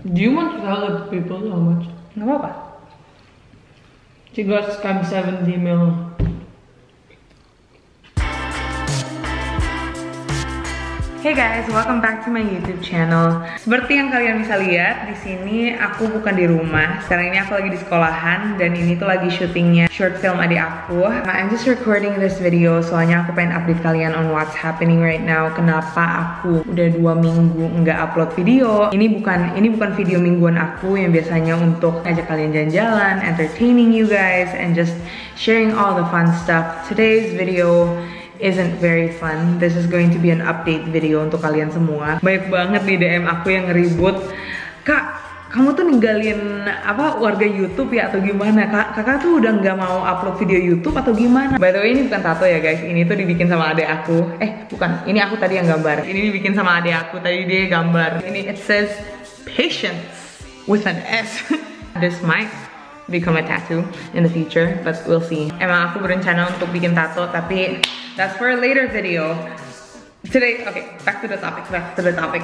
Do you want to tell the people how much? Nggak apa-apa. She got scam 70 mil. Hey guys, welcome back to my YouTube channel. Seperti yang kalian bisa lihat, di sini aku bukan di rumah. Sekarang ini aku lagi di sekolahan dan ini tuh lagi syutingnya short film adik aku. I'm just recording this video soalnya aku pengen update kalian on what's happening right now. Kenapa aku udah 2 minggu nggak upload video? Ini bukan video mingguan aku yang biasanya untuk ngajak kalian jalan-jalan, entertaining you guys, and just sharing all the fun stuff. Today's video isn't very fun. This is going to be an update video untuk kalian semua. Banyak banget di DM aku yang ngeribut, "Kak, kamu tuh ninggalin apa warga YouTube ya atau gimana? Kakak tuh udah nggak mau upload video YouTube atau gimana?" By the way, ini bukan tato ya guys. Ini tuh dibikin sama adik aku. Bukan. Ini aku tadi yang gambar. Ini dibikin sama adik aku. Tadi dia gambar. Ini it says patience with an S. This might become a tattoo in the future, but we'll see. Emang aku berencana untuk bikin tato, tapi that's for a later video. Today, okay, back to the topic.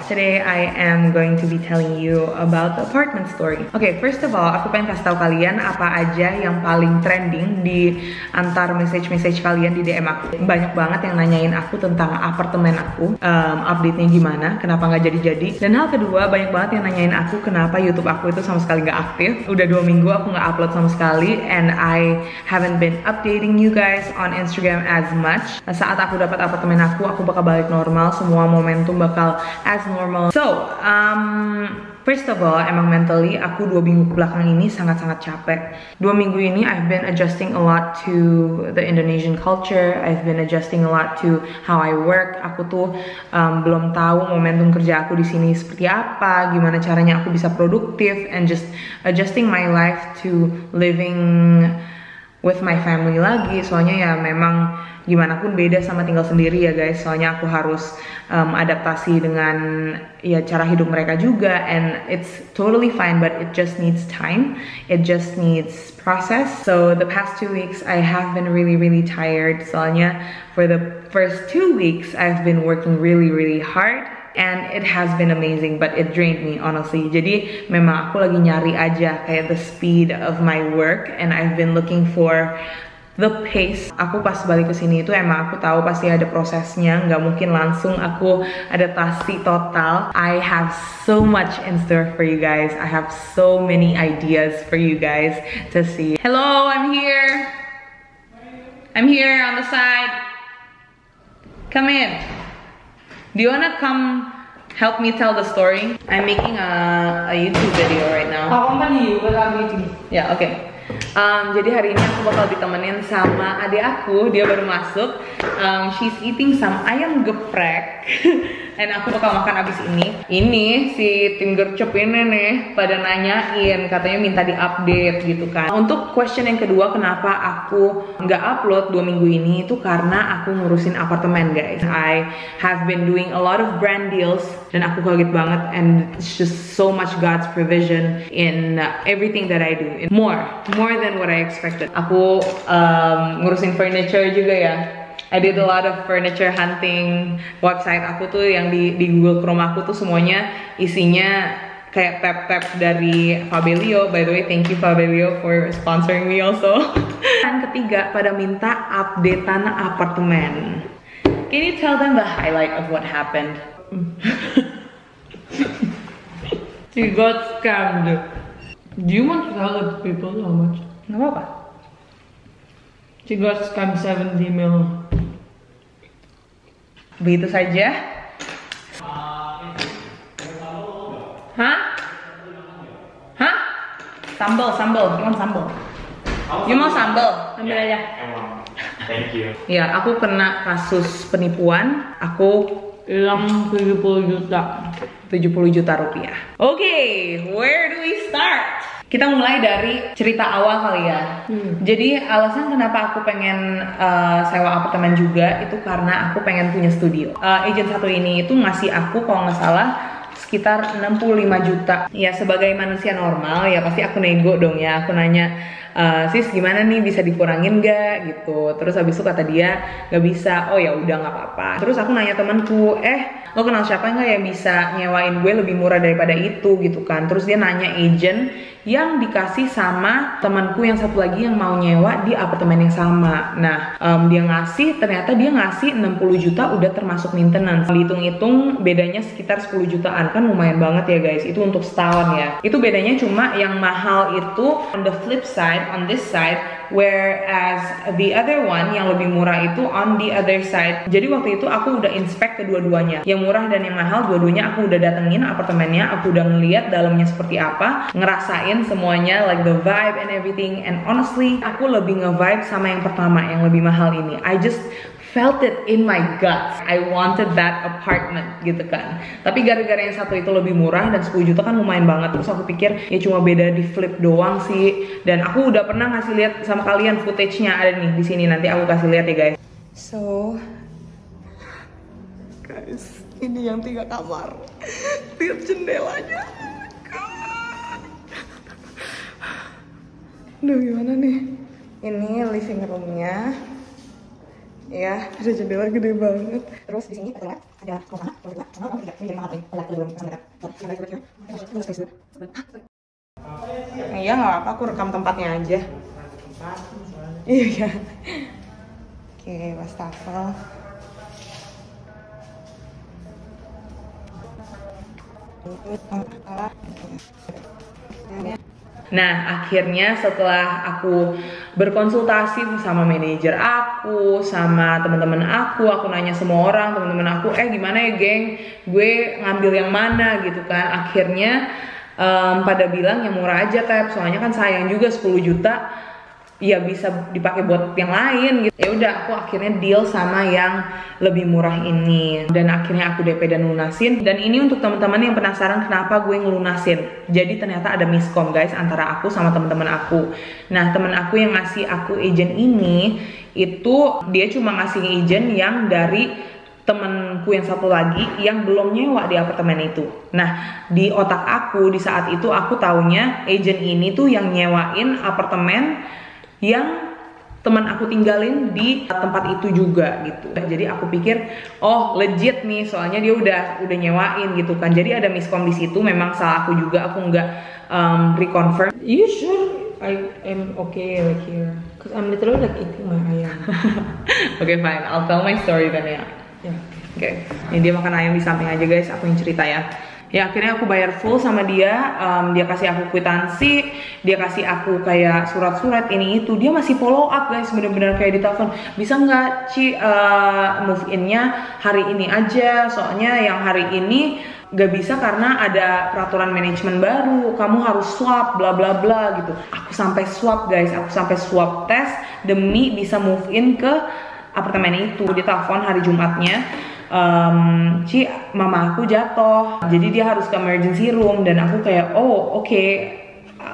Today I am going to be telling you about the apartment story. Okay, first of all, aku pengen kasih tahu kalian apa aja yang paling trending di antar message kalian di DM aku. Banyak banget yang nanyain aku tentang apartemen aku, update-nya gimana, kenapa nggak jadi-jadi. Dan hal kedua, banyak banget yang nanyain aku kenapa YouTube aku itu sama sekali nggak aktif. Udah 2 minggu aku nggak upload sama sekali, and I haven't been updating you guys on Instagram as much. Saat aku dapat apartemen aku bakal balik normal, semua momentum bakal as normal. So, first of all, emang mentally aku 2 minggu belakang ini sangat-sangat capek. 2 minggu ini I've been adjusting a lot to the Indonesian culture. I've been adjusting a lot to how I work. Aku tuh belum tahu momentum kerja aku di sini seperti apa, gimana caranya aku bisa produktif, and just adjusting my life to living with my family lagi. Soalnya ya memang gimana pun beda sama tinggal sendiri ya guys. Soalnya aku harus adaptasi dengan ya cara hidup mereka juga, and it's totally fine, but it just needs time. It just needs process. So the past 2 weeks I have been really tired. Soalnya for the first 2 weeks I've been working really hard. And it has been amazing, but it drained me honestly. Jadi memang aku lagi nyari aja kayak the speed of my work, and I've been looking for the pace. Aku pas balik ke sini itu emang aku tahu pasti ada prosesnya, nggak mungkin langsung aku adaptasi total. I have so much in store for you guys. I have so many ideas for you guys to see. Hello, I'm here. I'm here on the side. Come in. Do you wanna come help me tell the story? I'm making a YouTube video right now. Ya, oke. Jadi hari ini aku bakal ditemenin sama adik aku. Dia baru masuk. She's eating some ayam geprek. Dan aku bakal makan abis ini. Ini si tim gercep ini nih pada nanyain, katanya minta di-update gitu kan. Untuk question yang kedua, kenapa aku nggak upload 2 minggu ini, itu karena aku ngurusin apartemen guys. I have been doing a lot of brand deals, dan aku kaget banget, and it's just so much God's provision in everything that I do. More than what I expected. Aku ngurusin furniture juga ya. I did a lot of furniture hunting. Website aku tuh yang di Google Chrome aku tuh semuanya isinya kayak tab-tab dari Fabelio. By the way, thank you Fabelio for sponsoring me also. Dan ketiga, pada minta updatean apartemen. Can you tell them the highlight of what happened? She got scammed. Do you want to tell the people how much? Nggak apa-apa. She got scammed 70 mil. Begitu saja. Hah? Sambal. You want sambal? You mau sambal? Ambil aja. Thank you. Ya, aku kena kasus penipuan. Aku Hilang 70 juta. 70 juta rupiah. Oke, where do we start? Kita mulai dari cerita awal kali ya. Jadi alasan kenapa aku pengen sewa apartemen juga itu karena aku pengen punya studio. Agent satu ini itu ngasih aku kalau nggak salah sekitar 65 juta. Ya sebagai manusia normal ya pasti aku nego dong ya. Aku nanya, sis gimana nih, bisa dikurangin gak gitu. Terus habis itu kata dia gak bisa. Oh ya udah nggak apa-apa. Terus aku nanya temanku, lo kenal siapa nggak yang bisa nyewain gue lebih murah daripada itu gitu kan. Terus dia nanya agent yang dikasih sama temanku yang satu lagi yang mau nyewa di apartemen yang sama. Nah ternyata dia ngasih 60 juta udah termasuk maintenance. Dihitung-hitung bedanya sekitar 10 jutaan, kan lumayan banget ya guys. Itu untuk setahun ya. Itu bedanya, cuma yang mahal itu on the flip side, on this side, whereas the other one yang lebih murah itu on the other side. Jadi waktu itu aku udah inspect kedua-duanya, yang murah dan yang mahal, dua-duanya aku udah datengin apartemennya, aku udah ngeliat dalamnya seperti apa, ngerasain semuanya, like the vibe and everything. And honestly, aku lebih nge-vibe sama yang pertama, yang lebih mahal ini. I just felt it in my guts. I wanted that apartment gitu kan. Tapi gara-gara yang satu itu lebih murah dan 10 juta kan lumayan banget. Terus aku pikir ya cuma beda di flip doang sih. Dan aku udah pernah ngasih lihat sama kalian footage-nya, ada nih di sini, nanti aku kasih lihat ya guys. So guys, ini yang 3 kamar. Lihat jendelanya. Duh gimana nih? Ini living room-nya. Ya, ada jendela gede banget. Terus di sini ada ruangan, iya nggak apa, aku rekam tempatnya aja. Iya. Oke, wastafel. Nah, akhirnya setelah aku berkonsultasi sama manajer aku, sama teman-teman aku nanya semua orang, teman-teman aku, gimana ya geng, gue ngambil yang mana gitu kan. Akhirnya pada bilang yang murah aja Tep, soalnya kan sayang juga 10 juta. Ya bisa dipakai buat yang lain gitu. Ya udah, aku akhirnya deal sama yang lebih murah ini, dan akhirnya aku DP dan lunasin. Dan ini untuk teman-teman yang penasaran kenapa gue ngelunasin. Jadi ternyata ada miskom guys antara aku sama teman-teman aku. Nah, teman aku yang ngasih aku agent ini, itu dia cuma ngasih agent yang dari temenku yang satu lagi yang belum nyewa di apartemen itu. Nah, di otak aku di saat itu aku taunya agent ini tuh yang nyewain apartemen yang teman aku tinggalin di tempat itu juga gitu. Jadi aku pikir, oh legit nih, soalnya dia udah nyewain gitu kan. Jadi ada miskom di situ. Memang salah aku juga, aku nggak reconfirm. You sure I am okay like here? Cause I'm literally like eating my ayam. Okay fine, I'll tell my story then ya. Yeah. Oke, ini dia makan ayam di samping aja guys. Aku yang cerita ya. Ya akhirnya aku bayar full sama dia, dia kasih aku kwitansi, dia kasih aku kayak surat-surat ini itu. Dia masih follow up guys, bener-bener kayak ditelepon, bisa nggak Ci move innya hari ini aja, soalnya yang hari ini gak bisa karena ada peraturan manajemen baru, kamu harus swab bla bla bla gitu. Aku sampai swab guys, aku sampai swab tes demi bisa move in ke apartemen itu. Dia telepon hari Jumatnya, Ci, mama aku jatuh, jadi dia harus ke emergency room. Dan aku kayak, oh oke,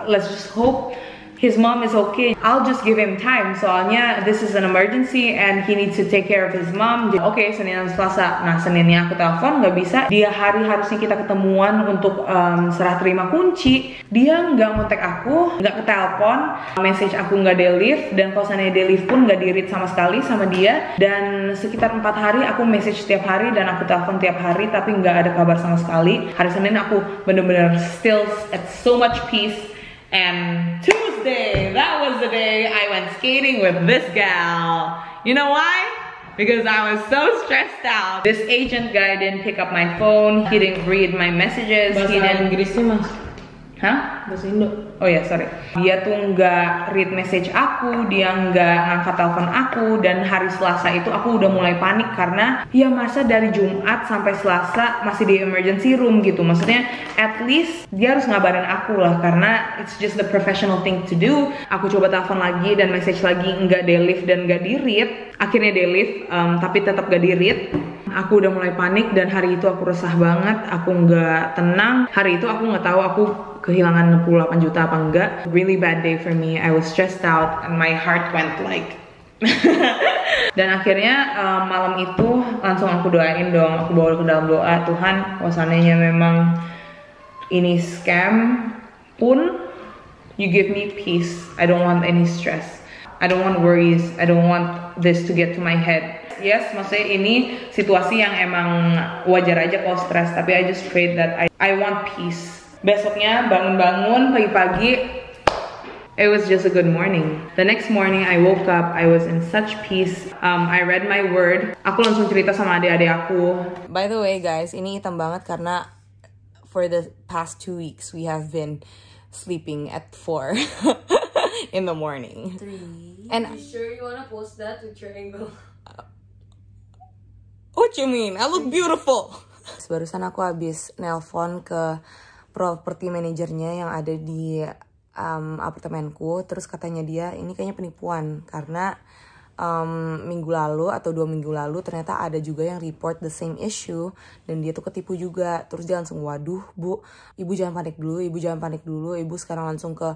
let's just hope his mom is okay. I'll just give him time, soalnya this is an emergency and he needs to take care of his mom. Oke, Senin dan Selasa. Nah, Seninnya aku telepon nggak bisa. Dia hari harusnya kita ketemuan untuk serah terima kunci. Dia nggak ngontek aku, nggak ketelepon, message aku nggak delete, dan kalau seandainya delete pun nggak di-read sama sekali sama dia. Dan sekitar 4 hari aku message setiap hari dan aku telepon tiap hari, tapi nggak ada kabar sama sekali. Hari Senin aku bener-bener still at so much peace. And Tuesday, that was the day I went skating with this gal. You know why? Because I was so stressed out. This agent guy didn't pick up my phone. He didn't read my messages. Bahasa He didn't. Inggrisnya mas? Hah? Bahasa Indo. Oh ya, sorry. Dia tuh nggak read message aku, dia nggak ngangkat telepon aku, dan hari Selasa itu aku udah mulai panik karena ya masa dari Jumat sampai Selasa masih di emergency room gitu. Maksudnya at least dia harus ngabarin aku lah, karena it's just the professional thing to do. Aku coba telepon lagi dan message lagi, nggak delete dan nggak di-read. Akhirnya delete, tapi tetap nggak di-read. Aku udah mulai panik dan hari itu aku resah banget, aku nggak tenang. Hari itu aku nggak tahu aku kehilangan 68 juta apa enggak. Really bad day for me. I was stressed out and my heart went like Dan akhirnya malam itu langsung aku doain dong, aku bawa ke dalam doa, Tuhan, kalau seandainya memang ini scam pun, you give me peace. I don't want any stress, I don't want worries, I don't want this to get to my head. Yes, maksudnya ini situasi yang emang wajar aja kalau stres, tapi I just prayed that I want peace. Besoknya bangun-bangun pagi-pagi, it was just a good morning. The next morning I woke up, I was in such peace. I read my word. Aku langsung cerita sama adik-adik aku. By the way guys, ini hitam banget karena for the past 2 weeks we have been sleeping at 4 in the morning. 3. And you sure you wanna post that with your angle? What you mean? I look beautiful. Barusan aku habis nelpon ke property manajernya yang ada di apartemenku, terus katanya dia ini kayaknya penipuan karena minggu lalu atau 2 minggu lalu ternyata ada juga yang report the same issue dan dia tuh ketipu juga. Terus dia langsung, waduh bu, ibu jangan panik dulu, ibu jangan panik dulu, ibu sekarang langsung ke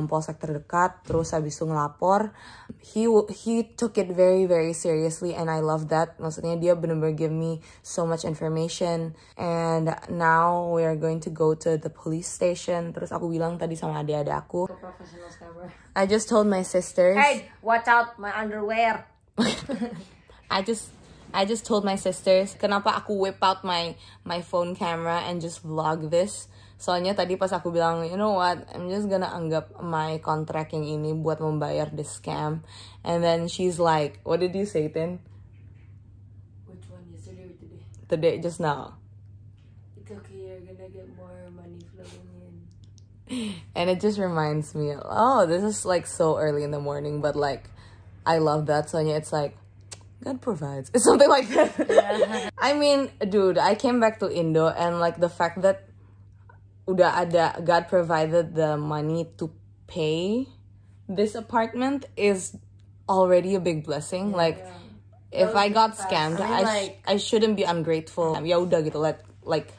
polsek terdekat. Terus habis itu ngelapor. He took it very very seriously and I love that. Maksudnya dia benar-benar give me so much information and now we are going to go to the police station. Terus aku bilang tadi sama adik-adik aku, Professional scammer. I just told my sisters, Hey, watch out my underwear. I just told my sisters kenapa aku whip out my phone camera and just vlog this. Soalnya tadi pas aku bilang, you know what, I'm just gonna anggap my contract yang ini buat membayar this scam. And then she's like, what did you say, Tin? Which one, yesterday or today? Today, just now. It's okay, you're gonna get more money flowing in. And it just reminds me, oh, this is like so early in the morning, but like, I love that. Soalnya it's like, God provides. It's something like that. Yeah. I mean, dude, I came back to Indo and like the fact that udah ada, God provided the money to pay this apartment is already a big blessing. Yeah, like, yeah. If I got scammed, I shouldn't be ungrateful. Ya udah gitu, like,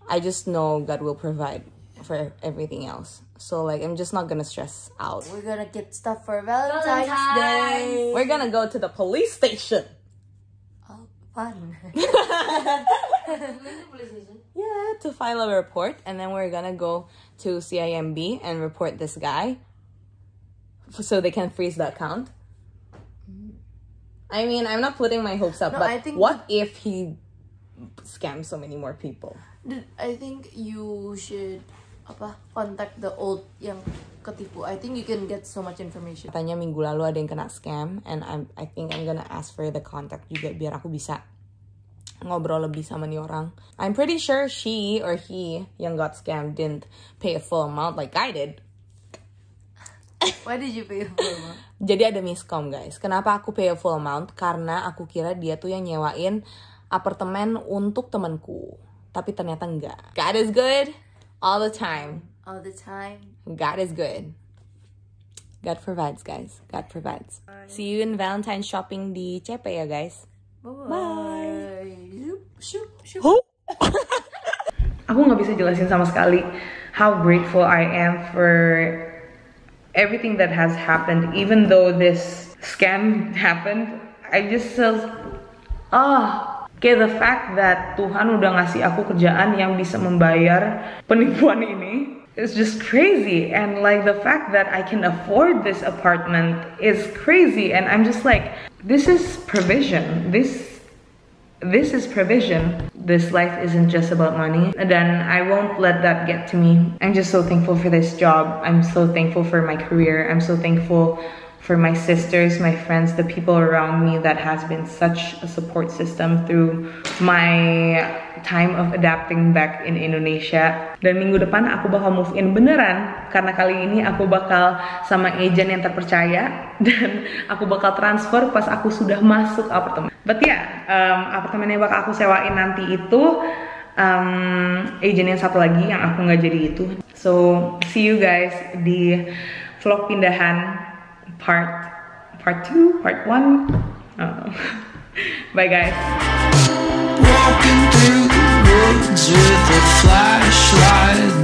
I just know God will provide for everything else. So like, I'm just not gonna stress out. We're gonna get stuff for Valentine's Day. We're gonna go to the police station. Oh, fun. Yeah, to file a report, and then we're gonna go to CIMB and report this guy so they can freeze the account. I mean, I'm not putting my hopes up, No, but I think what if he scams so many more people? I think you should contact the old yang ketipu. I think you can get so much information. Katanya minggu lalu ada yang kena scam, and I think I'm gonna ask for the contact juga biar aku bisa ngobrol lebih sama nih orang. I'm pretty sure she or he yang got scammed didn't pay a full amount like I did. Why did you pay a full amount? Jadi ada miscom guys. Kenapa aku pay a full amount? Karena aku kira dia tuh yang nyewain apartemen untuk temanku. Tapi ternyata enggak. God is good all the time. All the time. God is good. God provides guys. God provides. Bye. See you in Valentine's shopping di CP ya guys. Bye. Aku nggak bisa jelasin sama sekali how grateful I am for everything that has happened. Even though this scam happened, I just felt, kayak the fact that Tuhan udah ngasih aku kerjaan yang bisa membayar penipuan ini. It's just crazy. And like the fact that I can afford this apartment is crazy. And I'm just like, this is provision. This is provision. This life isn't just about money. And then I won't let that get to me. I'm just so thankful for this job. I'm so thankful for my career. I'm so thankful for my sisters, my friends, the people around me that has been such a support system through my time of adapting back in Indonesia. Dan minggu depan aku bakal move in beneran, karena kali ini aku bakal sama agent yang terpercaya dan aku bakal transfer pas aku sudah masuk apartemen. But yeah, apartemen yang bakal aku sewain nanti itu agent yang satu lagi yang aku nggak jadi itu. So see you guys di vlog pindahan part 2, part 1. Bye guys. Walking through the woods with a flashlight.